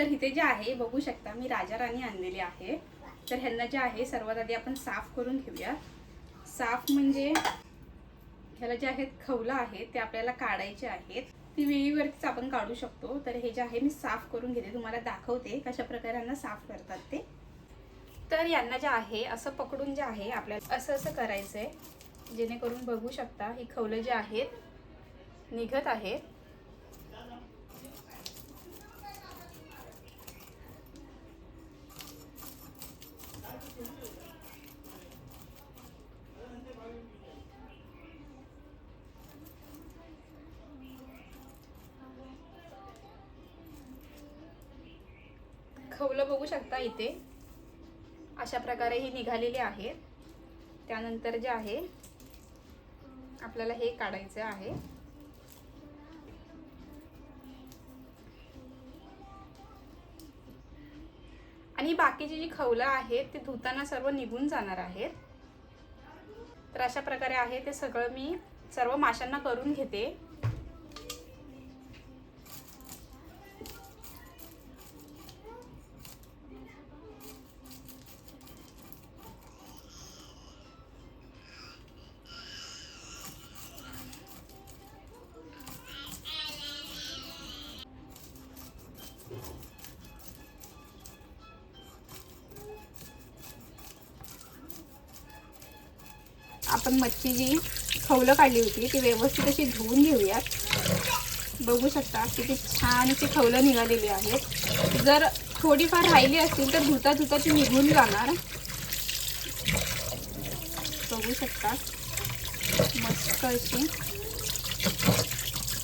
तर इथे जे आहे बघू शकता मी राजा राणी आणलेली आहे। तर ह्यांना जे आहे सर्वात आधी आपण साफ करून घेऊया। साफ म्हणजे ह्याला जे आहेत खवलं आहे ते आपल्याला काढायचे आहेत। ती वेळीवरतीच आपण काढू शकतो। तर हे जे आहे मी साफ करून घेते, तुम्हाला दाखवते कशा प्रकारे यांना साफ करतात ते। तर यांना जे आहे असं पकडून जे आहे आपल्याला असं करायचंय, जेणेकरून बघू शकता ही खवलं जे आहेत निघत आहेत। खवलं बघू शकता इथे अशा प्रकारे ही निघालेली आहेत। त्यानंतर जे आहे आपल्याला हे काढायचं आहे। आणि बाकीची जी खवलं आहेत ते धुताना सर्व निघून जाणार आहेत। तर अशा प्रकारे आहे ते सगळं मी सर्व माशांना करून घेते। आपण मच्छी जी खवलं काढली होती ती व्यवस्थित अशी धुवून घेऊयात। बघू शकता किती छान अशी खवलं निघालेली आहेत। जर थोडीफार राहिली असतील तर धुता धुता ती निघून जाणार। बघू शकता मस्त अशी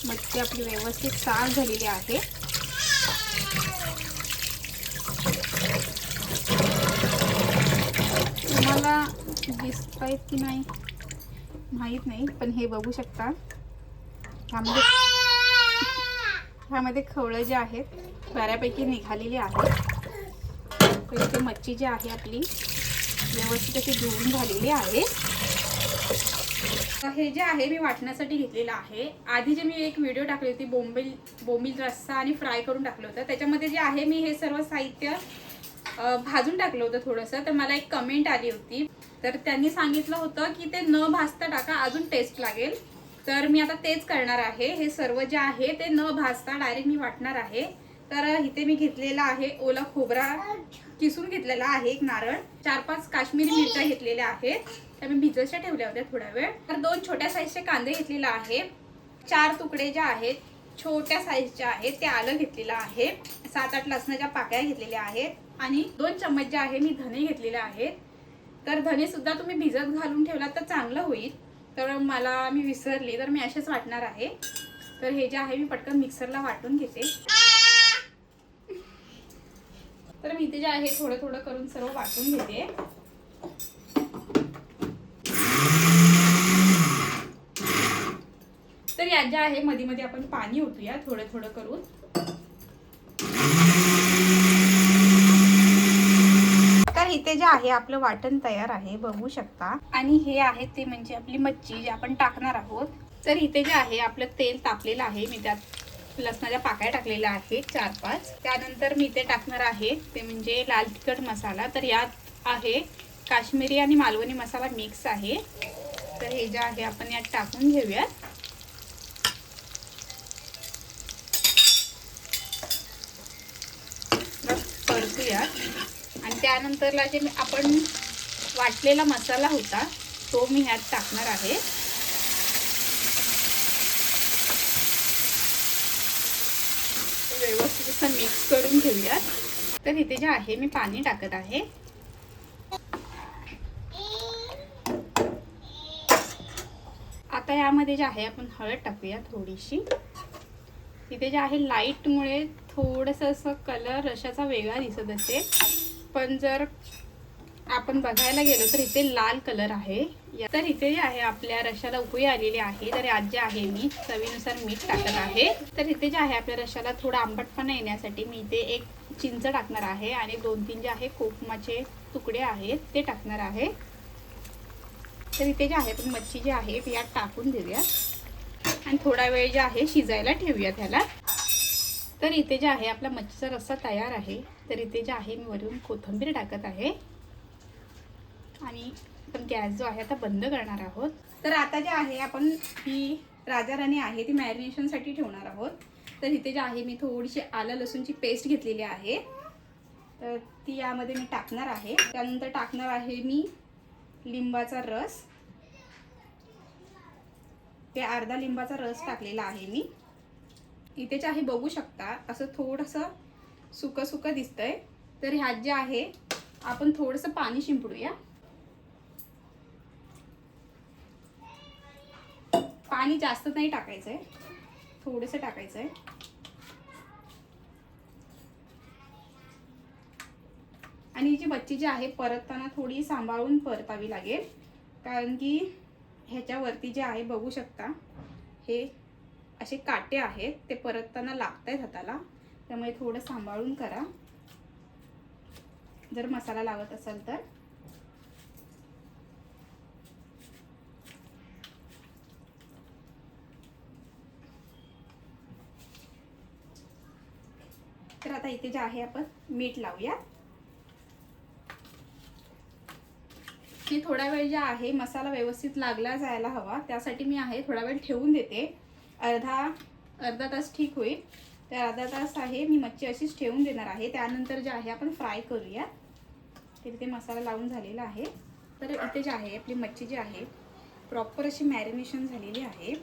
मच्छी आपली व्यवस्थित साफ झालेली आहे। तुम्हाला दिसतायत की नाही माहित नाही, पण हे बघू शकता ह्यामध्ये खवळं जे आहेत बऱ्यापैकी निघालेली आहेत। तर इथे मच्छी जी आहे आपली व्यवस्थित अशी धुवून झालेली आहे। हे जे आहे मी वाटण्यासाठी घेतलेलं आहे। आधी जे मी एक व्हिडिओ टाकली होती बोंबील रस्सा आणि फ्राय करून टाकलं होतं, त्याच्यामध्ये जे आहे मी हे सर्व साहित्य भाजून टाकलं होतं थोडंसं। तर मला एक कमेंट आली होती, तर त्यांनी सांगितलं होतं की ते न भाजता टाका, अजून टेस्ट लागेल। तर मी आता तेच करणार आहे। हे सर्व जे आहे ते न भाजता डायरेक्ट मी वाटणार आहे। तर इथे मी घेतलेला आहे ओला खोबरा किसून घेतलेला आहे, एक नारळ, 4-5 काश्मीरी मिरच्या घेतलेल्या आहेत, त्या मी भिजतच्या ठेवल्या होत्या थोडा वेळ। तर 2 छोट्या साईजचे कांदे घेतलेला आहे, 4 तुकडे जे आहेत छोट्या साईजचे आहेत ते आलं घेतलेलं आहे, 7-8 लसणाच्या पाकळ्या घेतलेल्या आहेत आणि 2 चम्मच जे आहे मी धने घेतलेले आहेत। तर धने सुद्धा तुम्ही भिजत घालून ठेवलात तर चांगलं होईल। तर मी विसरली, तर मी असेच वाटणार आहे। तर हे जे आहे मी पटकन मिक्सरला वाटून घेते। तर मी इथे जे आहे थोडं थोडं करून सर्व वाटून घेते। तर यात जे आहे मध्ये मध्ये आपण पाणी ओतूया थोडं थोडं करून। तर इथे जे आहे आपलं वाटण तयार आहे, बघू शकता। आणि हे आहे ते म्हणजे आपली मच्छी जी आपण टाकणार आहोत। तर इथे जे आहे आपलं तेल तापलेलं आहे, मी त्यात लसणाच्या पाकळ्या टाकलेल्या आहेत 4-5। त्यानंतर मी इथे टाकणार आहे ते म्हणजे लाल तिखट मसाला। तर यात आहे काश्मीरी आणि मालवणी मसाला मिक्स आहे। तर हे जे आहे आपण यात टाकून घेऊयात। परतूयात आणि त्यानंतरला जे आपण वाटलेला मसाला होता तो मी ह्यात टाकणार आहे। व्यवस्थित असं मिक्स करून घेऊयात। तर इथे जे आहे मी पाणी टाकत आहे। आता यामध्ये जे आहे आपण हळद टाकूया थोडीशी। इथे जे आहे लाईट मुळे थोडंसं असं कलर रशाचा वेगळा दिसत असेल, पण जर आपण बघायला गेलो तर इथे लाल कलर आहे। तर इथे जे आहे आपल्या रशाला उकळी आलेली आहे। तर यात जे आहे मी चवीनुसार मीठ टाकत आहे। तर इथे जे आहे आपल्या रशाला थोडा आंबटपणा येण्यासाठी मी इथे एक चिंच टाकणार आहे आणि 2-3 जे आहे कोकमाचे तुकडे आहेत ते टाकणार आहे। तर इथे जे आहे आपण मच्छी जी आहे ती यात टाकून देऊया आणि थोडा वेळ जे आहे शिजायला ठेवूया त्याला। तर तर इथे जे आहे आपला मच्छीचा रस्सा तयार आहे. तर इथे जे आहे मी वरून कोथिंबीर टाकत आहे आणि आपण गॅस जो आहे आता बंद करणार आहोत. तर आता जे आहे आपण ही राजा राणी आहे ती मॅरिनेशनसाठी ठेवणार आहोत. तर इथे जे आहे मी थोडीशी आलं लसूणची पेस्ट घेतलेली आहे, तर ती यामध्ये मी टाकणार आहे. त्यानंतर टाकणार आहे मी लिंबाचा रस. ते अर्धा लिंबाचा रस टाकलेला आहे मी. इथे जे आहे बघू शकता असं थोडंसं सुकं सुकं दिसतंय. तर ह्यात जे आहे आपण थोडंसं पाणी शिंपडूया. पाणी जास्त नाही टाकायचंय, थोडंसं टाकायचंय. आणि जी मच्छी जी आहे परतताना थोडी सांभाळून परतावी लागेल, कारण की ह्याच्यावरती जे आहे बघू शकता हे असे काटे आहेत, ते परतताना लागतायत हाताला. त्यामुळे थोडं सांभाळून करा जर मसाला लावत असाल तर. तर आता इथे जे आहे आपण मीठ लावूया. की थोडा वेळ जे आहे मसाला व्यवस्थित लागला जायला हवा, त्यासाठी मी आहे थोडा वेळ ठेवून देते. अर्धा तास ठीक होईल. तर अर्धा तास आहे मी मच्छी अशीच ठेवून देणार आहे. त्यानंतर जे आहे आपण फ्राय करूया. तिथे मसाला लावून झालेला आहे. तर इथे जे आहे आपली मच्छी जी आहे प्रॉपर अशी मॅरिनेशन झालेली आहे.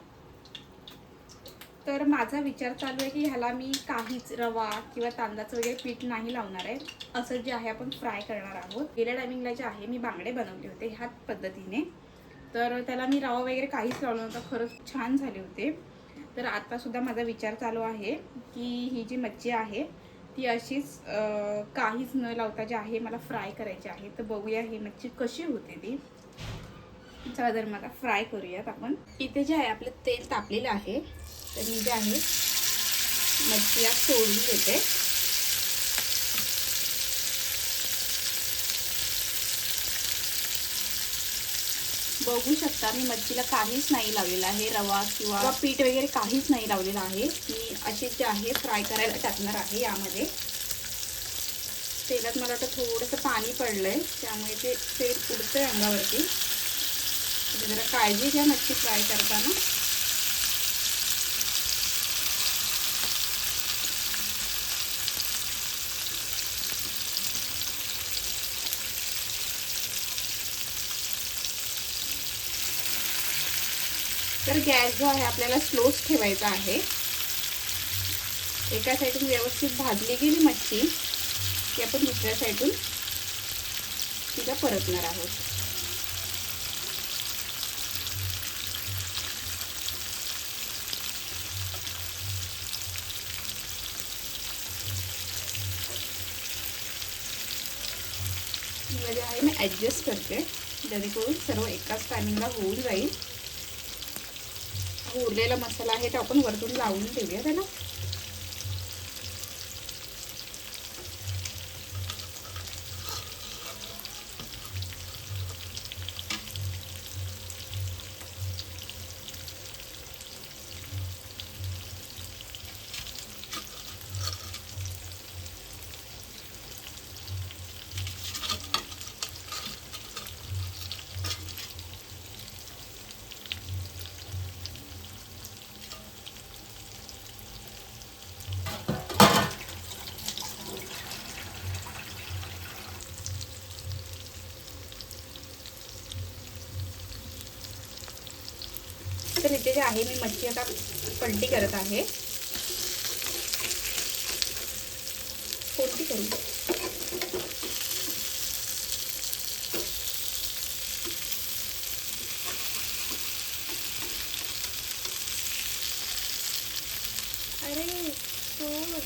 तर माझा विचार चालू आहे की ह्याला मी काहीच रवा किंवा तांदळाचं वगैरे पीठ नाही लावणार आहे. असं जे आहे आपण फ्राय करणार आहोत. गेल्या टायमिंगला जे आहे मी बांगडे बनवले होते ह्याच पद्धतीने. तर त्याला मी रवा वगैरे काहीच लावलं नव्हतं, खरंच छान झाले होते. तर आता सुद्धा माझा विचार चालू आहे की ही जी मच्छी आहे ती अशीच काहीच न लावता जे आहे मला फ्राय करायची आहे. तर बघूया ही मच्छी कशी होते ती. चला तर मग आता फ्राय करूयात आपण. इथे जे आहे आपलं तेल तापलेलं आहे, तर मी जे आहे मच्छी यात सोडून देते. बघू शकता मी मच्छीला काहीच नाही लावलेलं आहे, रवा किंवा पीठ वगैरे काहीच नाही लावलेलं आहे. मी असे जे आहे फ्राय करायला टाकणार आहे. यामध्ये तेलात मला वाटतं थोडंसं पाणी पडलंय, त्यामुळे ते तेल उडतंय अंगावरती. जरा काळजी घ्या मच्छी फ्राय करताना. तर गॅस जो आहे आपल्याला स्लोच ठेवायचा आहे. एका साईडून व्यवस्थित भाजली गेली मच्छी की आपण दुसऱ्या साईडून तिला परतणार आहोत. जे आहे मी ॲडजस्ट करते जेणेकरून सर्व एकाच टायमिंगला होऊन जाईल. उरलेला मसाला आहे तो आपण वरतून लावून देऊया त्याला. तर इथे जे आहे मी मच्छी आता पलटी करत आहे. कोणती करू? अरे सोड.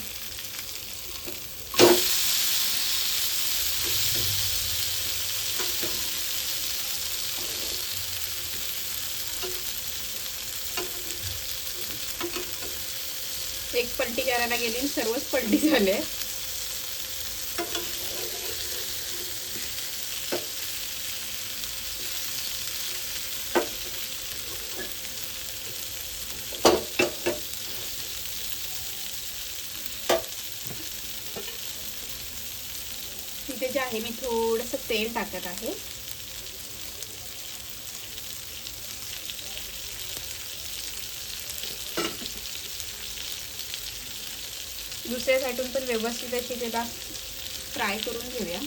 एक पलटी करायला गेली सर्वच पलटी झाले. इथे जे आहे मी थोडंसं तेल टाकत आहे. दुसऱ्या साईडून पण व्यवस्थित अशी त्याला फ्राय करून घेऊया.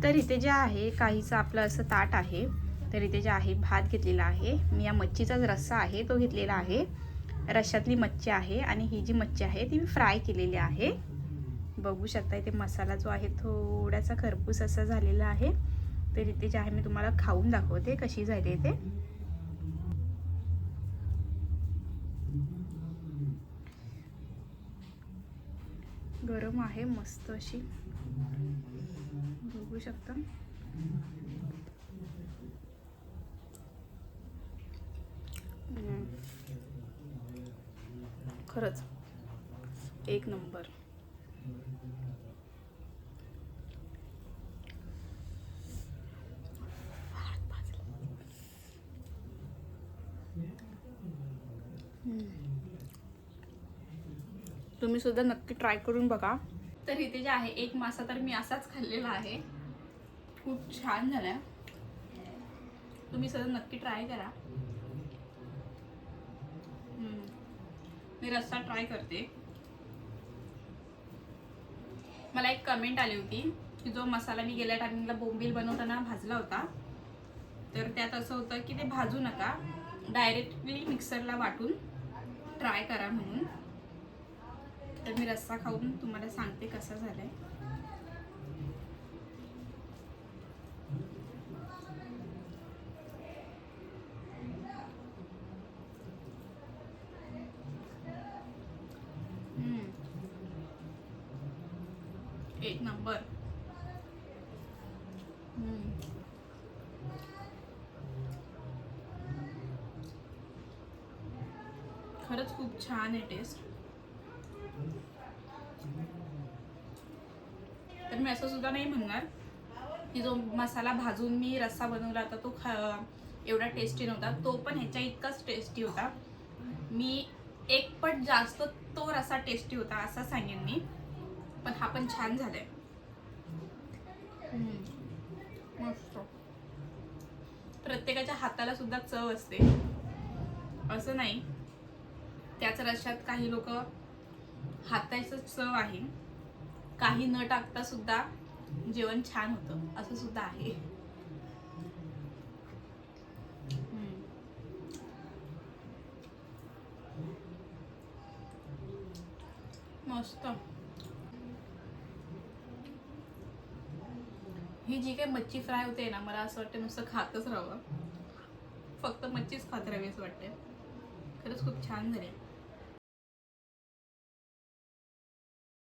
तर इथे जे आहे काहीचं आपलं असं ताट आहे. तर इथे जे आहे भात घेतलेला आहे. मी या मच्छीचाच रस्सा आहे तो घेतलेला आहे. रश्श्यातली मच्छी आहे आणि ही जी मच्छी आहे ती मी फ्राय केलेली आहे. बघू शकता इथे मसाला जो आहे थोडासा खरपूस असा झालेला आहे. तर इथे जे आहे मी तुम्हाला खाऊन दाखवते कशी झाली ते. गरम आहे मस्त अशी, बघू शकता. खरंच एक नंबर. तुम्ही सुद्धा नक्की ट्राय करून बघा. तर इथे जे आहे एक मासा तर मी असाच खाल्लेला आहे, खूप छान झालाय. तुम्ही सुद्धा नक्की ट्राय करा. मी रस्सा ट्राय करते. मला एक कमेंट आली होती की जो मसाला मी गेल्या टायमिंगला बोंबील बनवताना भाजला होता, तर त्यात असं होतं की ते भाजू नका, डायरेक्टली मिक्सरला वाटून ट्राय करा म्हणून. तर मी रस्सा खाऊन तुम्हाला सांगते कसा झालाय. एक नंबर. खरंच खूप छान आहे टेस्ट. तर मी असं सुद्धा नाही म्हणणार की जो मसाला भाजून मी रस्सा बनवला होता तो एवढा टेस्टी नव्हता. तो पण ह्याच्या इतकाच टेस्टी होता. मी एक पट जास्त तो रस्सा टेस्टी होता असं सांगेन मी. पण हा पण छान झालाय. मस्त. प्रत्येकाच्या हाताला सुद्धा चव असते असं नाही. त्याच रश्श्यात काही लोक हाताचं चव आहे, काही न टाकता सुद्धा जेवण छान होतं असं सुद्धा आहे. मस्त. ही जी काही मच्छी फ्राय होते ना, मला असं वाटतं नुसतं खातच राहावं, फक्त मच्छीच खात राहावी असं वाटते. खरंच खूप छान झाले.